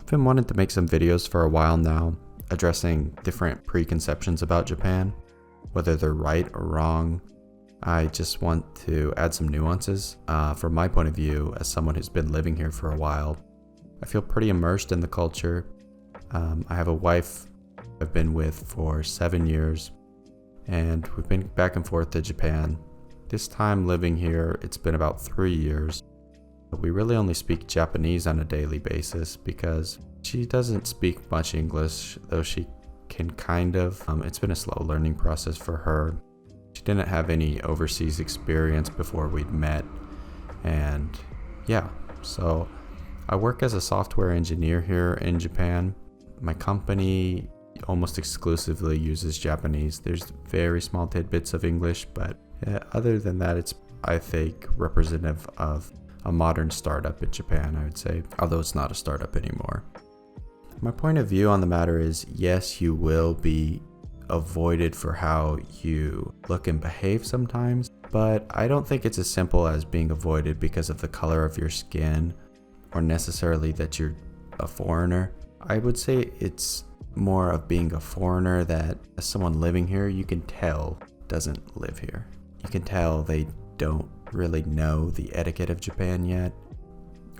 been wanting to make some videos for a while now, addressing different preconceptions about Japan, whether they're right or wrong. I just want to add some nuances. From my point of view, as someone who's been living here for a while, I feel pretty immersed in the culture. I have a wife I've been with for 7 years, and we've been back and forth to Japan. This time living here, it's been about 3 years. We really only speak Japanese on a daily basis because she doesn't speak much English, though she can kind of. It's been a slow learning process for her. She didn't have any overseas experience before we'd met. And yeah, so I work as a software engineer here in Japan. My company almost exclusively uses Japanese. There's very small tidbits of English, but other than that, it's, I think, representative of a modern startup in Japan, I would say, although it's not a startup anymore. My point of view on the matter is, yes, you will be avoided for how you look and behave sometimes, but I don't think it's as simple as being avoided because of the color of your skin or necessarily that you're a foreigner. I would say it's more of being a foreigner that, as someone living here, you can tell doesn't live here. You can tell they don't really know the etiquette of Japan yet,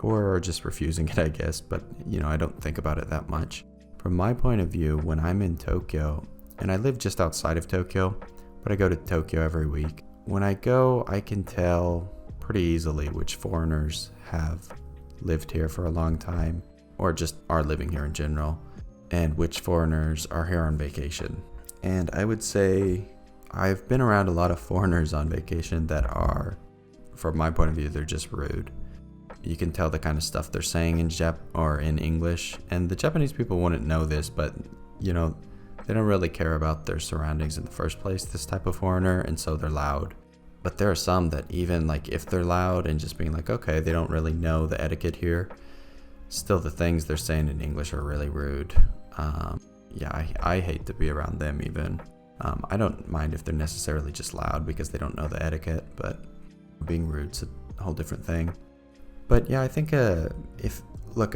or are just refusing it, I guess, but I don't think about it that much. From my point of view, when I'm in Tokyo, and I live just outside of Tokyo, but I go to Tokyo every week. When I go, I can tell pretty easily which foreigners have lived here for a long time, or just are living here in general, and which foreigners are here on vacation. And I would say I've been around a lot of foreigners on vacation that are, from my point of view, they're just rude. You can tell the kind of stuff they're saying in or in English, and the Japanese people wouldn't know this, but they don't really care about their surroundings in the first place, this type of foreigner, and so they're loud. But there are some that even if they're loud and just being okay, they don't really know the etiquette here, still the things they're saying in English are really rude. I hate to be around them even. I don't mind if they're necessarily just loud because they don't know the etiquette, but being rude's a whole different thing. But yeah, I think if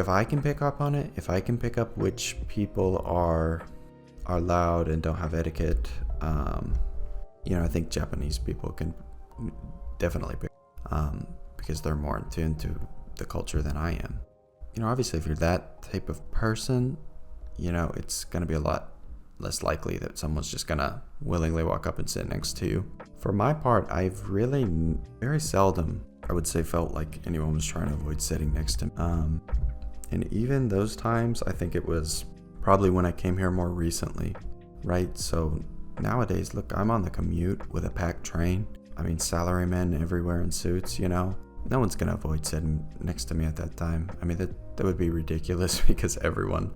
I can pick up on it, if I can pick up which people are loud and don't have etiquette, I think Japanese people can definitely pick because they're more in tune to the culture than I am. Obviously if you're that type of person, it's going to be a lot less likely that someone's just going to willingly walk up and sit next to you. For my part, I've really very seldom, I would say, felt like anyone was trying to avoid sitting next to me. And even those times, I think it was probably when I came here more recently, right? So nowadays, look, I'm on the commute with a packed train. I mean, salarymen everywhere in suits, no one's going to avoid sitting next to me at that time. I mean, that would be ridiculous because everyone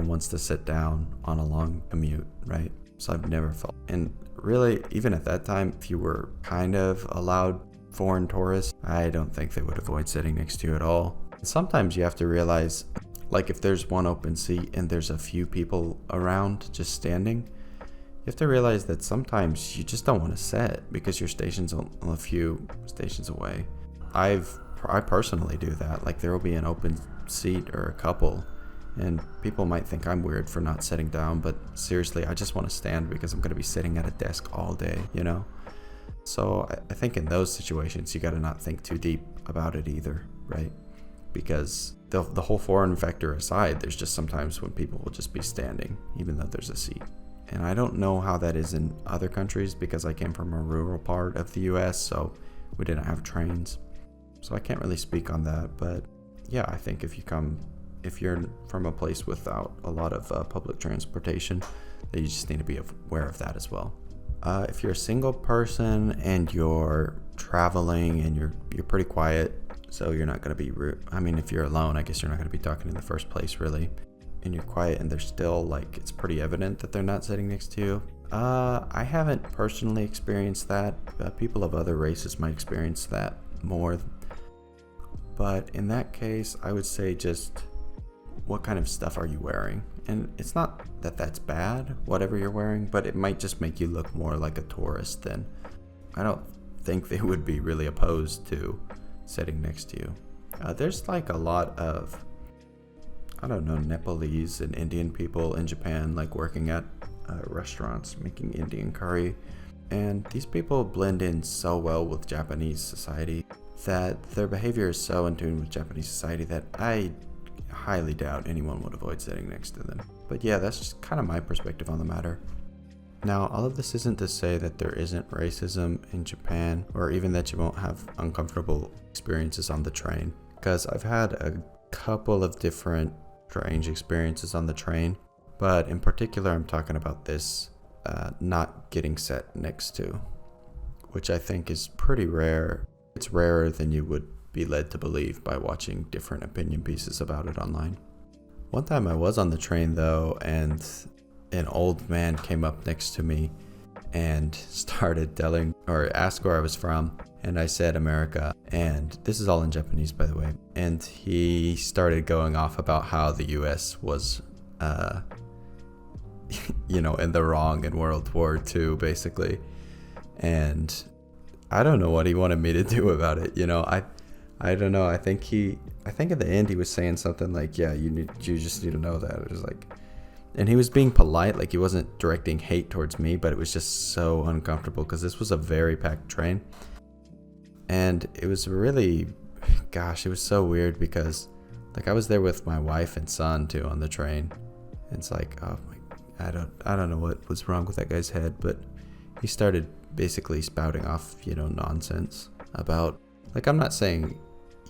wants to sit down on a long commute, right? So I've never felt, and really, even at that time, if you were kind of a loud foreign tourist, I don't think they would avoid sitting next to you at all. Sometimes you have to realize, if there's one open seat and there's a few people around just standing, you have to realize that sometimes you just don't want to sit because your station's a few stations away. I personally do that. There will be an open seat or a couple, and people might think I'm weird for not sitting down, but seriously, I just want to stand because I'm going to be sitting at a desk all day, So I think in those situations, you got to not think too deep about it either, right? Because the whole foreign factor aside, there's just sometimes when people will just be standing, even though there's a seat. And I don't know how that is in other countries because I came from a rural part of the US, so we didn't have trains. So I can't really speak on that, but yeah, I think if you're from a place without a lot of public transportation, then you just need to be aware of that as well. If you're a single person and you're traveling and you're pretty quiet, so you're not going to be rude. I mean, if you're alone, I guess you're not going to be talking in the first place, really. And you're quiet and they're still it's pretty evident that they're not sitting next to you. I haven't personally experienced that. People of other races might experience that more. But in that case, I would say just what kind of stuff are you wearing? And it's not that that's bad, whatever you're wearing, but it might just make you look more like a tourist than. I don't think they would be really opposed to sitting next to you. There's a lot of I don't know, Nepalese and Indian people in Japan, like working at restaurants making Indian curry. And these people blend in so well with Japanese society that their behavior is so in tune with Japanese society that I highly doubt anyone would avoid sitting next to them. But yeah, that's just kind of my perspective on the matter. Now, all of this isn't to say that there isn't racism in Japan, or even that you won't have uncomfortable experiences on the train, because I've had a couple of different strange experiences on the train, but in particular I'm talking about this not getting sat next to, which I think is pretty rare. It's rarer than you would be led to believe by watching different opinion pieces about it online. One time I was on the train though, and an old man came up next to me and started telling or asked where I was from, and I said America, and this is all in Japanese by the way, and he started going off about how the US was in the wrong in World War II basically, and I don't know what he wanted me to do about it. I don't know. I think at the end he was saying something like, yeah, you just need to know that. It was like, and he was being polite, like he wasn't directing hate towards me, but it was just so uncomfortable because this was a very packed train. And it was really, gosh, it was so weird because like I was there with my wife and son too on the train. And it's like, oh my, I don't know what was wrong with that guy's head, but he started basically spouting off, nonsense about, like, I'm not saying,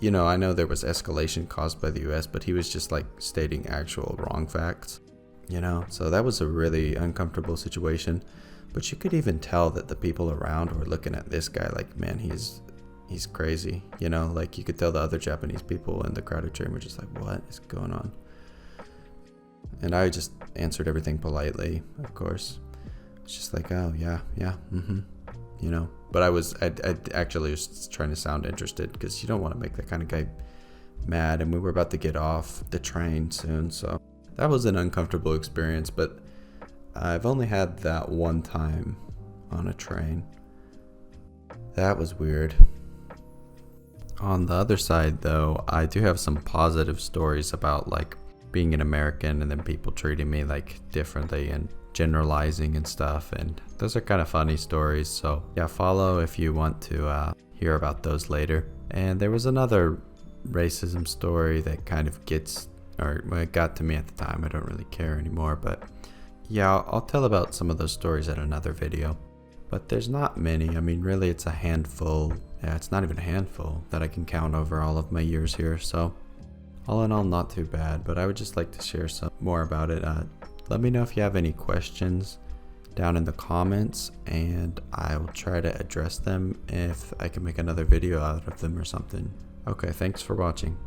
I know there was escalation caused by the US, but he was just like stating actual wrong facts, so that was a really uncomfortable situation. But you could even tell that the people around were looking at this guy like, man, he's crazy, like you could tell the other Japanese people in the crowded train were just like, what is going on? And I just answered everything politely, of course. It's just like, oh yeah, but I actually was trying to sound interested because you don't want to make that kind of guy mad, and we were about to get off the train soon, so that was an uncomfortable experience. But I've only had that one time on a train. That was weird. On the other side though, I do have some positive stories about like being an American and then people treating me like differently and generalizing and stuff, and those are kind of funny stories. So yeah, follow if you want to hear about those later. And there was another racism story that kind of it got to me at the time. I don't really care anymore, but yeah, I'll tell about some of those stories in another video. But there's not many. I mean, really it's a handful. Yeah, it's not even a handful that I can count over all of my years here, so all in all, not too bad. But I would just like to share some more about it. Let me know if you have any questions down in the comments, and I will try to address them if I can make another video out of them or something. Okay, thanks for watching.